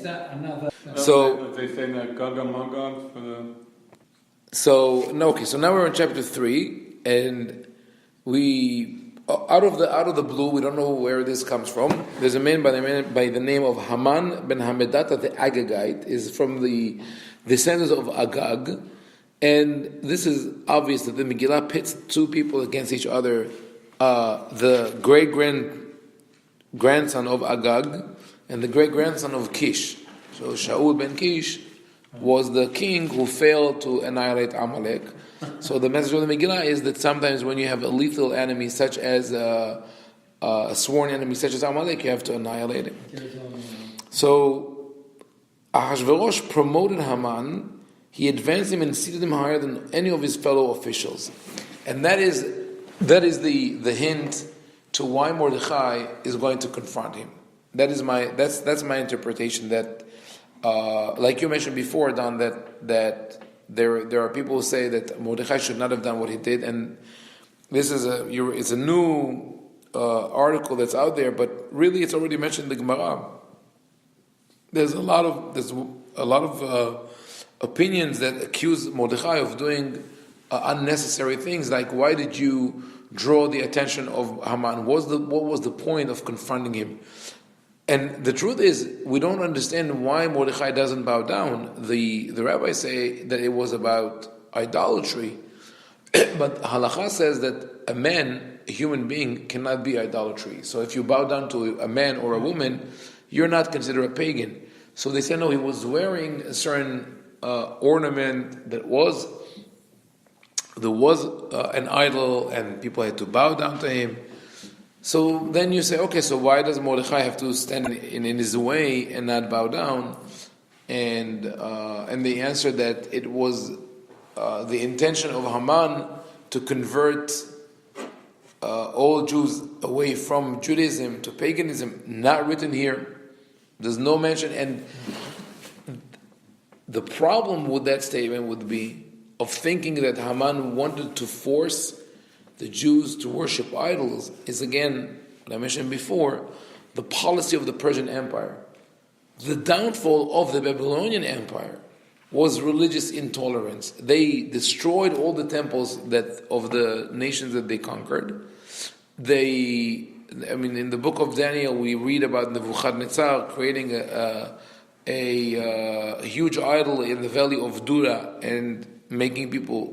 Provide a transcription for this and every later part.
that another? So they say that Gog and Magog for the. So no, okay. So now we're in chapter 3, and we out of the blue, we don't know where this comes from. There's a man by the name of Haman ben Hamedata the Agagite, is from the descendants of Agag, and this is obvious that the Megillah pits two people against each other: the great grandson of Agag and the great grandson of Kish. So Shaul ben Kish was the king who failed to annihilate Amalek. So the message of the Megillah is that sometimes when you have a lethal enemy, such as a sworn enemy, such as Amalek, you have to annihilate him. So Ahashverosh promoted Haman. He advanced him and seated him higher than any of his fellow officials, and that is the hint to why Mordechai is going to confront him. That's my interpretation. That, like you mentioned before, Don, that there are people who say that Mordechai should not have done what he did, and this is it's a new article that's out there, but really it's already mentioned in the Gemara. There's a lot of opinions that accuse Mordechai of doing unnecessary things, like why did you draw the attention of Haman? What was the point of confronting him? And the truth is, we don't understand why Mordechai doesn't bow down. The rabbis say that it was about idolatry, but halakha says that a human being, cannot be idolatry. So if you bow down to a man or a woman, you're not considered a pagan. So they say no, he was wearing a certain ornament that was an idol, and people had to bow down to him. So then you say, okay, so why does Mordechai have to stand in his way and not bow down? And they answer that it was the intention of Haman to convert all Jews away from Judaism to paganism. Not written here. There's no mention. And the problem with that statement would be of thinking that Haman wanted to force the Jews to worship idols is, again, what I mentioned before, the policy of the Persian Empire. The downfall of the Babylonian Empire was religious intolerance. They destroyed all the temples of the nations that they conquered. In the book of Daniel, we read about Nebuchadnezzar creating a huge idol in the valley of Dura and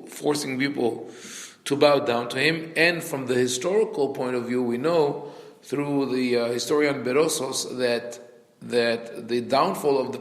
forcing people to bow down to him. And from the historical point of view, we know through the historian Berosos that the downfall of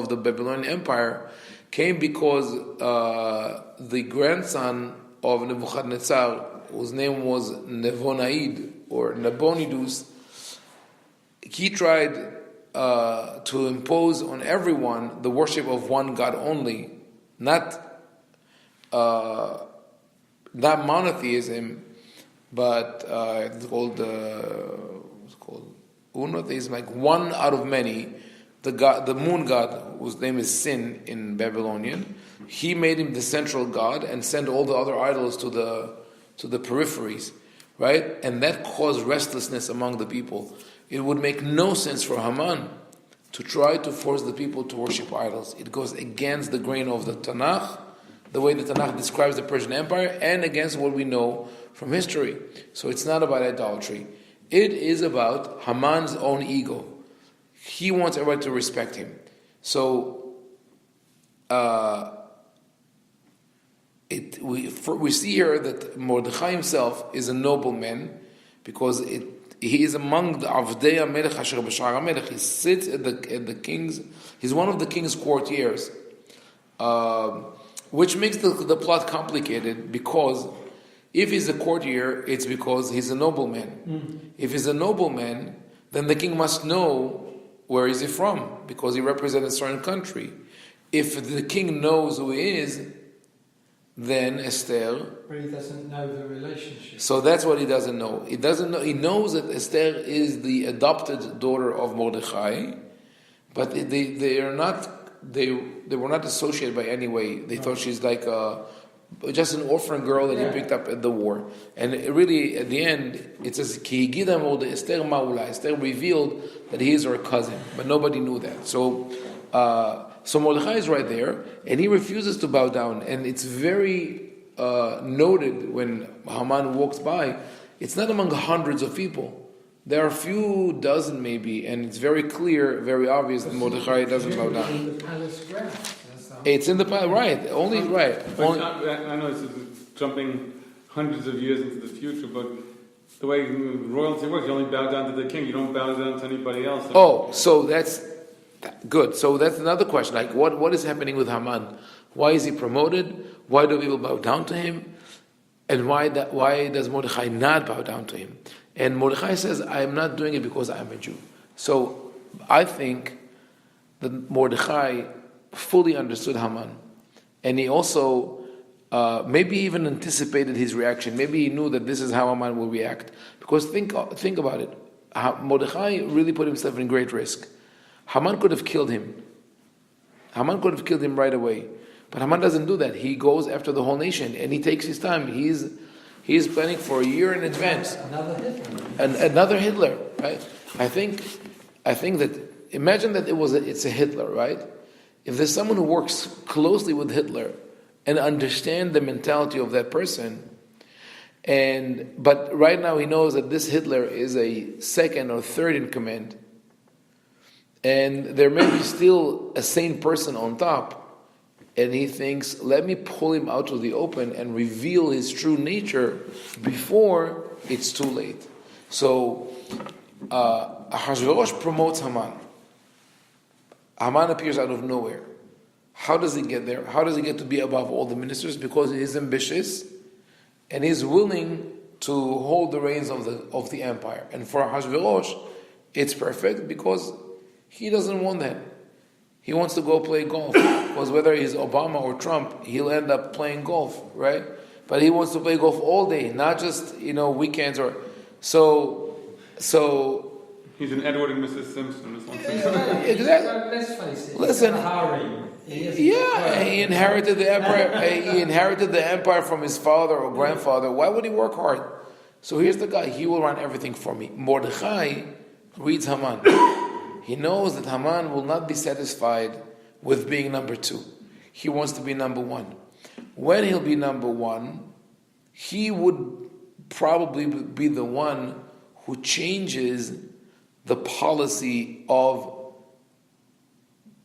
the Babylonian Empire came because the grandson of Nebuchadnezzar, whose name was Nevonaid or Nabonidus, he tried to impose on everyone the worship of one God only, not monotheism, but it's called unotheism, like one out of many. The moon god, whose name is Sin in Babylonian, he made him the central god and sent all the other idols to the peripheries, right? And that caused restlessness among the people. It would make no sense for Haman to try to force the people to worship idols. It goes against the grain of the Tanakh, the way the Tanakh describes the Persian Empire, and against what we know from history. So it's not about idolatry. It is about Haman's own ego. He wants everybody to respect him. So we see here that Mordechai himself is a nobleman because he is among the Avdei Melech Asher B'Shar HaMelech. He sits at the king's. He's one of the king's courtiers, which makes the plot complicated because if he's a courtier, it's because he's a nobleman. If he's a nobleman, then the king must know where is he from because he represents a certain country. If the king knows who he is, then Esther. But he doesn't know the relationship. So that's what he doesn't know. He doesn't know. He knows that Esther is the adopted daughter of Mordechai, but they are not. They were not associated by any way. They thought she's like just an orphan girl that he picked up at the war. And it really, at the end, it says, Ki higida mod Esther ma'ula. Esther revealed that he is her cousin, but nobody knew that. So Mordechai is right there, and he refuses to bow down. And it's very noted when Haman walks by. It's not among hundreds of people. There are a few dozen maybe, and it's very clear, very obvious that Mordechai doesn't bow down. In the palace grounds. It's in the palace, right? Only right. But I know it's jumping hundreds of years into the future, but the way royalty works, you only bow down to the king. You don't bow down to anybody else. Oh, so that's good. So that's another question. Like, what is happening with Haman? Why is he promoted? Why do people bow down to him? And why does Mordechai not bow down to him? And Mordechai says, I am not doing it because I am a Jew. So I think that Mordechai fully understood Haman. And he also maybe even anticipated his reaction. Maybe he knew that this is how Haman will react. Because think about it. Mordechai really put himself in great risk. Haman could have killed him. Haman could have killed him right away. But Haman doesn't do that. He goes after the whole nation and he takes his time. He's planning for a year in advance. Another Hitler, right? I think that, imagine that it's a Hitler, right? If there's someone who works closely with Hitler and understand the mentality of that person, but right now he knows that this Hitler is a second or third in command, and there may be still a sane person on top, and he thinks, let me pull him out to the open and reveal his true nature before it's too late. So Ahasuerus promotes Haman. Haman appears out of nowhere. How does he get there? How does he get to be above all the ministers? Because he is ambitious and he's willing to hold the reins of the empire. And for Ahasuerus, it's perfect because he doesn't want that. He wants to go play golf. Because whether he's Obama or Trump, he'll end up playing golf, right? But he wants to play golf all day, not just, weekends or so. He's an Edward and Mrs. Simpson. Exactly. Let's face it. Listen. He inherited the empire. He inherited the empire from his father or grandfather. Why would he work hard? So here's the guy. He will run everything for me. Mordechai reads Haman. He knows that Haman will not be satisfied with being number two. He wants to be number one. When he'll be number one, he would probably be the one who changes the policy of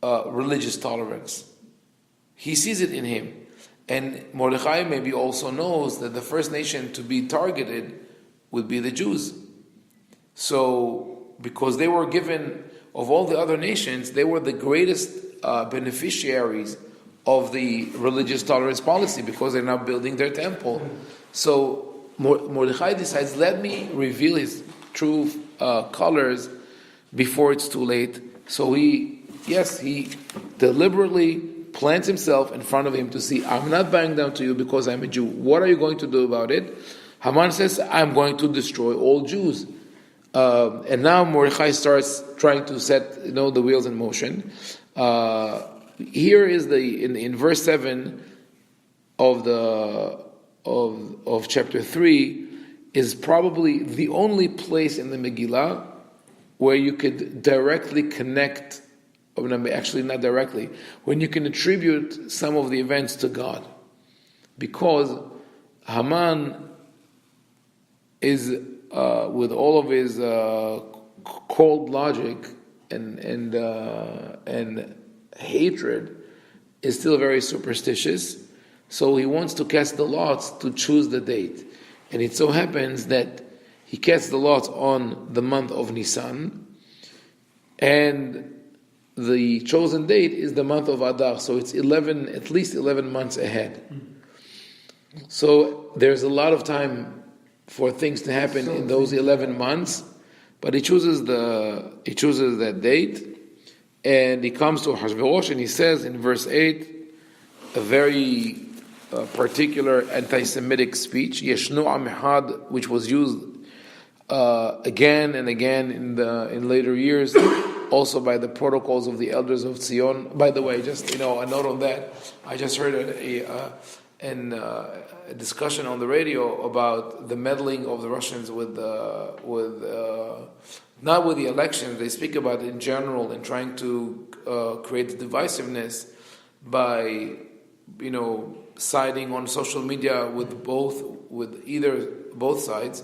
religious tolerance. He sees it in him. And Mordechai maybe also knows that the first nation to be targeted would be the Jews. So, because they were given, of all the other nations, they were the greatest beneficiaries of the religious tolerance policy because they're now building their temple. So Mordechai decides, let me reveal his true colors before it's too late. So he deliberately plants himself in front of him to see, I'm not bowing down to you because I'm a Jew. What are you going to do about it? Haman says, I'm going to destroy all Jews. And now Mordechai starts trying to set the wheels in motion. Here is in verse 7 of chapter 3 is probably the only place in the Megillah where you could directly connect, actually not directly, when you can attribute some of the events to God. Because Haman is, with all of his cold logic and hatred, is still very superstitious. So he wants to cast the lots to choose the date. And it so happens that he casts the lots on the month of Nisan, and the chosen date is the month of Adar. So it's at least 11 months ahead. So there's a lot of time for things to happen in those 11 months, but he chooses that date, and he comes to Ahasuerus, and he says in verse 8 a very particular anti-Semitic speech, Yeshnu Am Echad, which was used again and again in later years, also by the protocols of the elders of Zion. By the way, just a note on that. I just heard a discussion on the radio about the meddling of the Russians with not with the elections. They speak about it in general and trying to create divisiveness by siding on social media with both sides.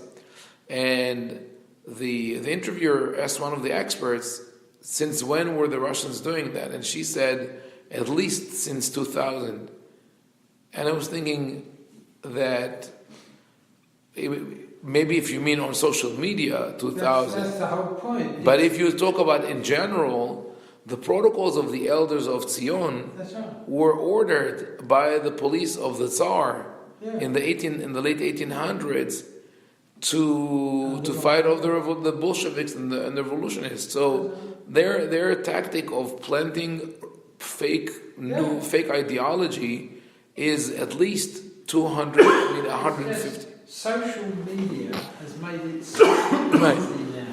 And the interviewer asked one of the experts, since when were the Russians doing that? And she said, at least since 2000. And I was thinking that maybe if you mean on social media, 2000. That's the whole point. But if you talk about in general, the protocols of the elders of Zion were ordered by the police of the Tsar in the late 1800s to fight off the Bolsheviks and the revolutionists. So their tactic of planting fake ideology is at least 200, 150. Social media has made it so easy now.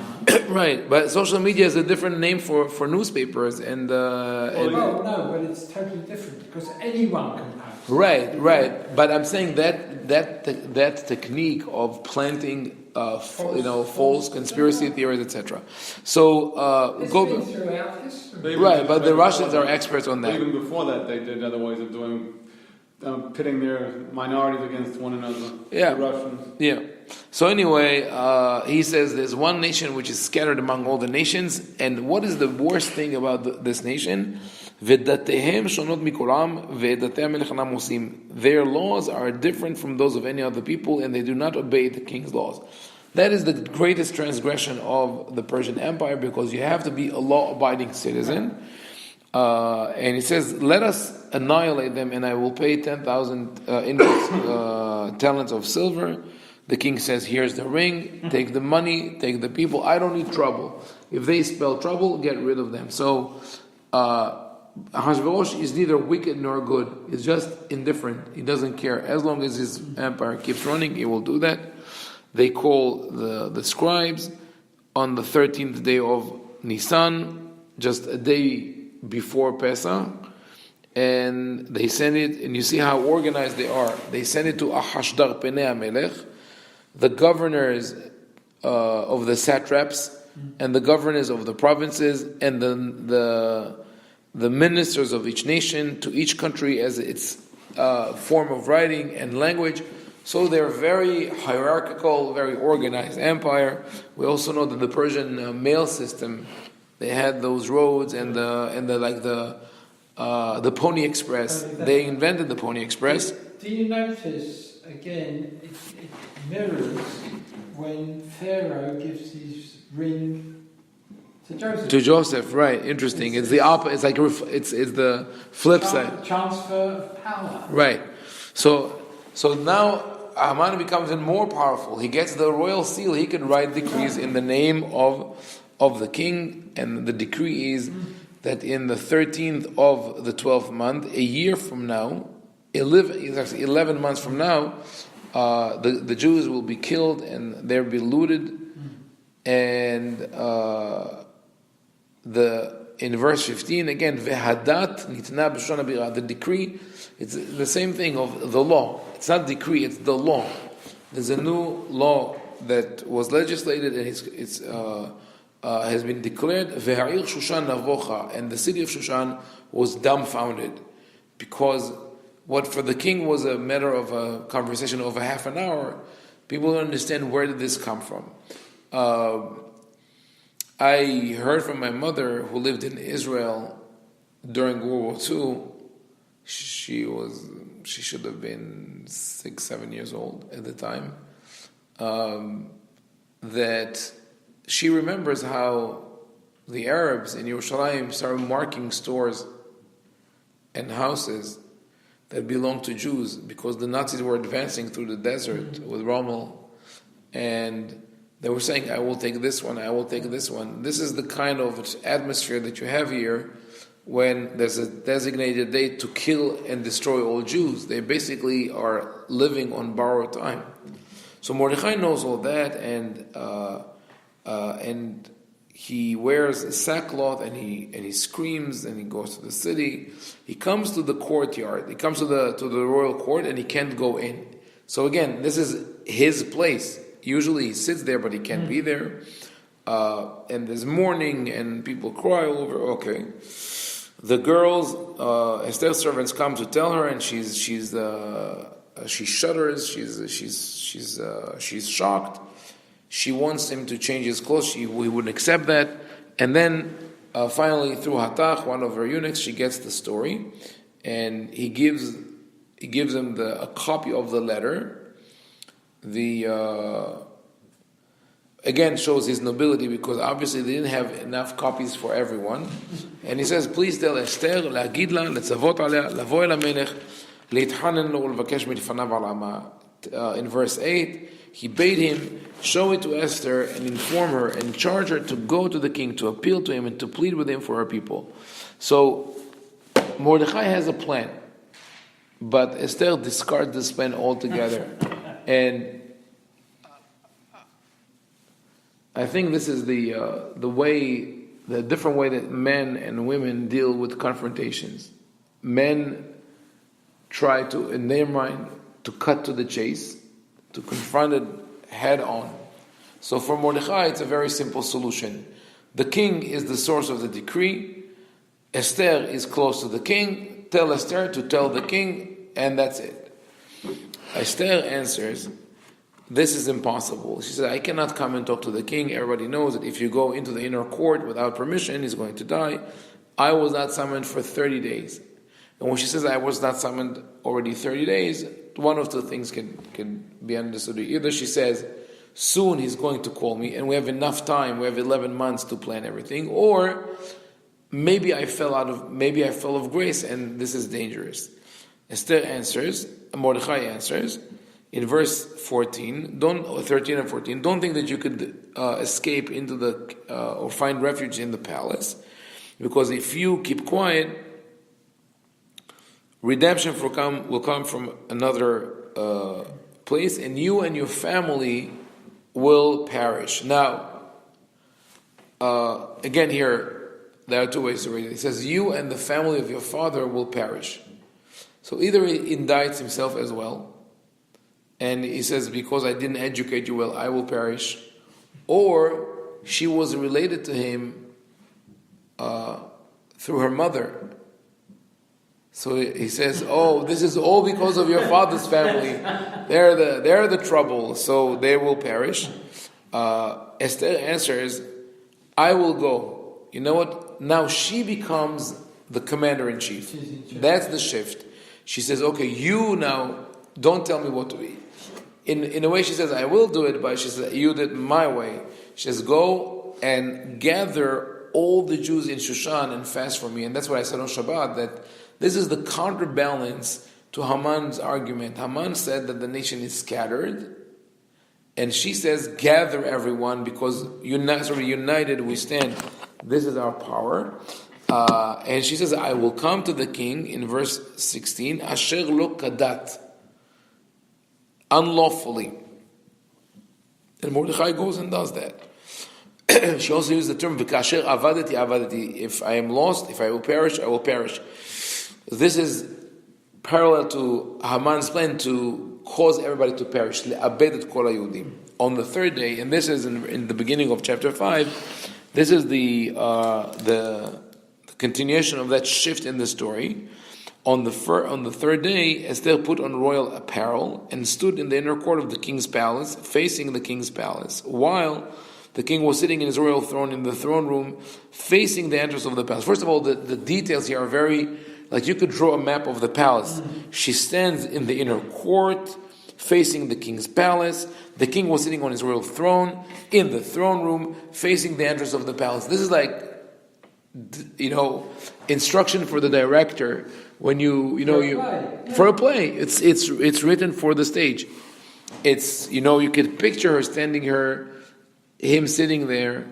Right, but social media is a different name for newspapers and. No, but it's totally different because anyone can post. Right. But I'm saying that technique of planting, false conspiracy theories, etc. So It's go. been throughout history. Right, but the Russians are experts on that. Even before that, they did other ways of doing, pitting their minorities against one another. Yeah. The Russians. Yeah. So anyway, he says there's one nation which is scattered among all the nations, and what is the worst thing about this nation? Their laws are different from those of any other people, and they do not obey the king's laws. That is the greatest transgression of the Persian Empire, because you have to be a law-abiding citizen. And he says, let us annihilate them, and I will pay 10,000 talents of silver. The king says, here's the ring, take the money, take the people. I don't need trouble. If they spell trouble, get rid of them. So Ahasuerus is neither wicked nor good. He's just indifferent. He doesn't care. As long as his empire keeps running, he will do that. They call the scribes on the 13th day of Nisan, just a day before Pesach, and they send it, and you see how organized they are. They send it to Ahashdar Penei HaMelech, the governors of the satraps, and the governors of the provinces, and the ministers of each nation, to each country as its form of writing and language. So they're very hierarchical, very organized empire. We also know that the Persian mail system, they had those roads and the Pony Express. They invented the Pony Express. Do you notice again? It mirrors when Pharaoh gives his ring to Joseph. To Joseph, right? Interesting. It's the opposite. It's like it's the flip side. Transfer of power. Right. So now Haman becomes even more powerful. He gets the royal seal. He can write decrees in the name of the king, and the decree is that in the 13th of the 12th month, a year from now, 11 months from now, the Jews will be killed and they'll be looted. And in verse 15 again, vehadat nitna b'shon habira, the decree, it's the same thing of the law. It's not decree, it's the law. There's a new law that was legislated, and it's has been declared. Ve'ha'ir Shushan navocha, and the city of Shushan was dumbfounded, because what for the king was a matter of a conversation over half an hour, people don't understand, where did this come from. I heard from my mother, who lived in Israel during World War II. She should have been 6-7 years old at the time. That she remembers how the Arabs in Yerushalayim started marking stores and houses that belonged to Jews, because the Nazis were advancing through the desert with Rommel, and they were saying, I will take this one, I will take this one. This is the kind of atmosphere that you have here when there's a designated date to kill and destroy all Jews. They basically are living on borrowed time. So Mordechai knows all that, and he wears sackcloth and he screams and he goes to the city. He comes to the courtyard. He comes to the royal court and he can't go in. So again, this is his place. Usually he sits there, but he can't be there. And there's mourning and people cry all over. Okay, the girls, Esther's servants come to tell her, and she shudders. She's shocked. She wants him to change his clothes. He wouldn't accept that. And then finally, through Hatach, one of her eunuchs, she gets the story, and he gives him a copy of the letter. Again shows his nobility, because obviously they didn't have enough copies for everyone. And he says, please tell Esther, להגיד לה, לצוות עליה, לבוא אל המלך, להתחנן לו ולבקש מלפניו על עמה. In verse 8, he bade him show it to Esther and inform her and charge her to go to the king, to appeal to him and to plead with him for her people. So Mordechai has a plan, but Esther discards this plan altogether. And I think this is the different way that men and women deal with confrontations. Men try to, in their mind, to cut to the chase, to confront it head on. So for Mordechai, it's a very simple solution. The king is the source of the decree. Esther is close to the king. Tell Esther to tell the king, and that's it. Esther answers, this is impossible. She said, I cannot come and talk to the king. Everybody knows that if you go into the inner court without permission, he's going to die. I was not summoned for 30 days. And when she says I was not summoned already 30 days, one of two things can be understood. Either she says, soon he's going to call me, and we have enough time, we have 11 months to plan everything, or maybe I fell of grace and this is dangerous. Esther answers, Mordechai answers, in verse 13 and 14, don't think that you could escape into or find refuge in the palace, because if you keep quiet, redemption will come from another place, and you and your family will perish. Now, again here, there are two ways to read it. It says, you and the family of your father will perish. So either he indicts himself as well, and he says, because I didn't educate you well, I will perish, or she was related to him through her mother. So he says, oh, this is all because of your father's family. They're the trouble, so they will perish. Esther answers, I will go. You know what? Now she becomes the commander-in-chief. That's the shift. She says, okay, you now don't tell me what to eat. In a way she says, I will do it, but she says, you did it my way. She says, go and gather all the Jews in Shushan and fast for me. And that's what I said on Shabbat, that this is the counterbalance to Haman's argument. Haman said that the nation is scattered, and she says, gather everyone, because united we stand. This is our power. And she says, I will come to the king, in verse 16, asher lo kadat, unlawfully. And Mordechai goes and does that. She also used the term, v'kasher avadati avadati, if I am lost, if I will perish, I will perish. This is parallel to Haman's plan to cause everybody to perish. Le'abed kol haYehudim. On the third day, and this is in the beginning of chapter 5, this is the continuation of that shift in the story. On the third day, Esther put on royal apparel and stood in the inner court of the king's palace, facing the king's palace, while the king was sitting in his royal throne in the throne room, facing the entrance of the palace. First of all, the details here are very, like you could draw a map of the palace. She stands in the inner court, facing the king's palace. The king was sitting on his royal throne, in the throne room, facing the entrance of the palace. This is like, instruction for the director when for a play. It's written for the stage. It's, you could picture her standing him sitting there.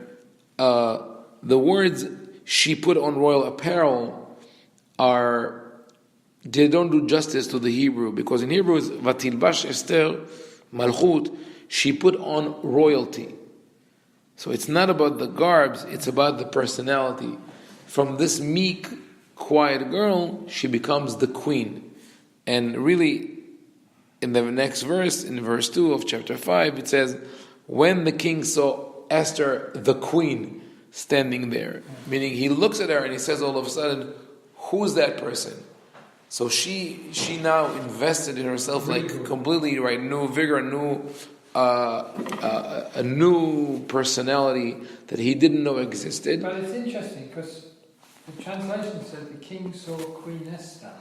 The words she put on royal apparel they don't do justice to the Hebrew, because in Hebrew is Vatilbash Esther Malchut, she put on royalty. So it's not about the garbs, it's about the personality. From this meek, quiet girl, she becomes the queen. And really, in the next verse, in verse 2 of chapter 5, it says, when the king saw Esther, the queen, standing there, meaning he looks at her and he says all of a sudden, who's that person? So she now invested in herself like completely, right, new vigor, a new personality that he didn't know existed. But it's interesting because the translation said the king saw Queen Esther.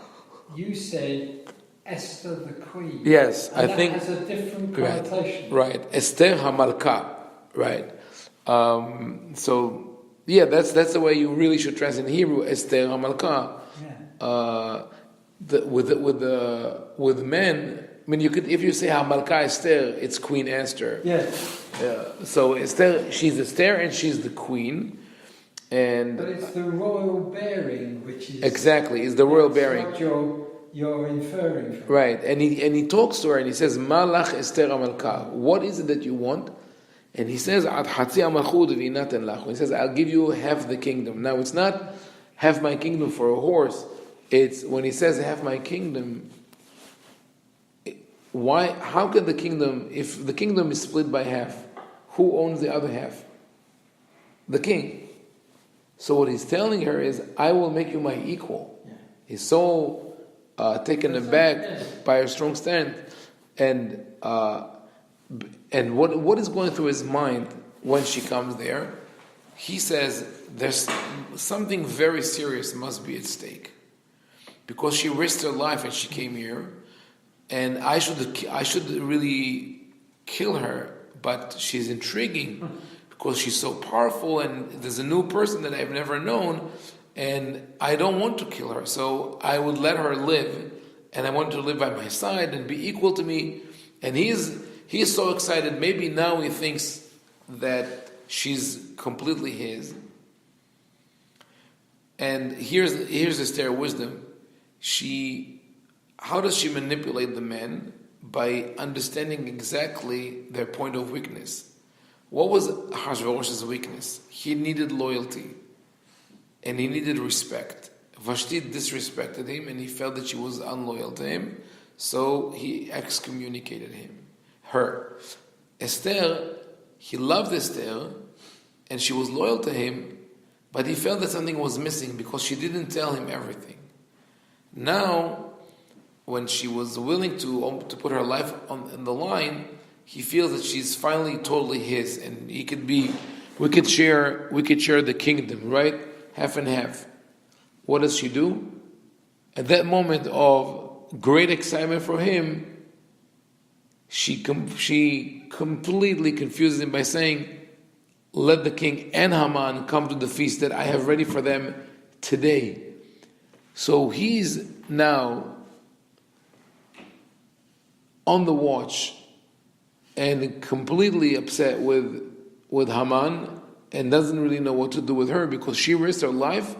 You said Esther the queen. Yes, and I think has a different connotation. Right. Esther HaMalka. Right. So yeah, that's the way you really should translate in Hebrew. Esther HaMalka. Yeah. With men, I mean, you could, if you say HaMalka Esther, it's Queen Esther. Yes. So Esther, she's Esther and she's the queen. And but it's the royal bearing which is exactly is the royal bearing. What you're inferring from. Right, and he talks to her and he says, "Malach Esther Amalka, what is it that you want?" And he says, "Ad hatzi amalchut v'inaten lach." He says, "I'll give you half the kingdom." Now it's not half my kingdom for a horse. It's when he says half my kingdom. Why? How can the kingdom? If the kingdom is split by half, who owns the other half? The king. So what he's telling her is, I will make you my equal. Yeah. He's so taken aback by her strong stand, and what is going through his mind when she comes there? He says, there's something very serious must be at stake, because she risked her life and she came here, and I should really kill her, but she's intriguing. Because she's so powerful and there's a new person that I've never known, and I don't want to kill her, so I would let her live, and I want her to live by my side and be equal to me. And he is so excited. Maybe now he thinks that she's completely his. And here's Esther's wisdom. How does she manipulate the men? By understanding exactly their point of weakness. What was Ahasuerus' weakness? He needed loyalty and he needed respect. Vashti disrespected him and he felt that she was unloyal to him, so he excommunicated her. Esther, he loved Esther and she was loyal to him, but he felt that something was missing because she didn't tell him everything. Now, when she was willing to put her life on the line, he feels that she's finally totally his, and we could share the kingdom, right? Half and half. What does she do? At that moment of great excitement for him, she completely confuses him by saying, "Let the king and Haman come to the feast that I have ready for them today." So he's now on the watch and completely upset with Haman, and doesn't really know what to do with her, because she risked her life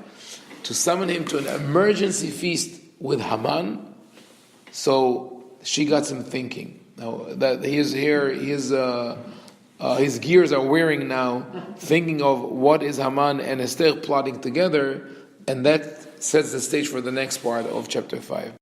to summon him to an emergency feast with Haman. So she got some thinking. Now that his gears are wearing now, thinking of what is Haman and Esther plotting together, and that sets the stage for the next part of chapter 5.